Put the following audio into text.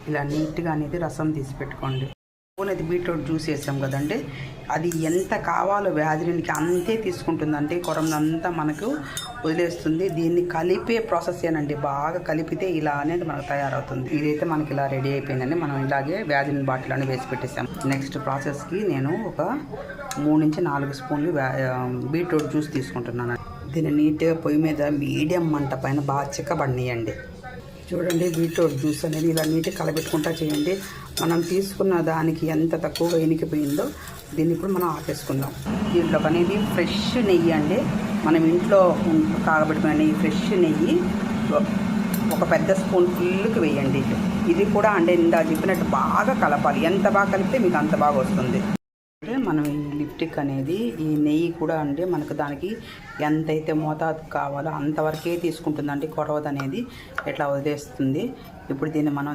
ఇలా నీట్గా అనేది రసం తీసి పెట్టుకోండి. అనేది బీట్రూట్ జ్యూస్ వేసాం కదండి, అది ఎంత కావాలో వ్యాధినికి అంతే తీసుకుంటుందండి. కొరందంతా మనకు వదిలేస్తుంది. దీన్ని కలిపే ప్రాసెస్ ఏనండి. బాగా కలిపితే ఇలా అనేది మనకు తయారవుతుంది. ఇదైతే మనకి ఇలా రెడీ అయిపోయిందండి. మనం ఇలాగే వ్యాధిని బాటిల్ అని వేసి పెట్టేసాం. నెక్స్ట్ ప్రాసెస్కి నేను ఒక 3 నుంచి 4 స్పూన్లు బీట్రూట్ జ్యూస్ తీసుకుంటున్నాను. దీన్ని నీట్గా పొయ్యి మీద మీడియం మంట పైన బాగా చిక్కబడినాయండి. చూడండి, బీట్రూట్ జ్యూస్ అనేది ఇలా నీట్గా కలబెట్టుకుంటా చేయండి. మనం తీసుకున్న దానికి ఎంత తక్కువగా ఎనికిపోయిందో దీన్ని ఇప్పుడు మనం ఆపేసుకుందాం. దీంట్లో అనేది ఫ్రెష్ నెయ్యి అండి. మనం ఇంట్లో కాగబెట్టుకున్న నెయ్యి, ఫ్రెష్ నెయ్యి ఒక పెద్ద స్పూన్ ఫుల్కి వేయండి. ఇది కూడా అంటే ఇందా చెప్పినట్టు బాగా కలపాలి. ఎంత బాగా కలిపితే మీకు అంత బాగా వస్తుంది. మనం ఈ లిప్టిక్ అనేది, ఈ నెయ్యి కూడా అంటే మనకు దానికి ఎంతైతే మోతాదు కావాలో అంతవరకే తీసుకుంటుందండి. కొరవది అనేది ఎట్లా వదిలేస్తుంది. ఇప్పుడు దీన్ని మనం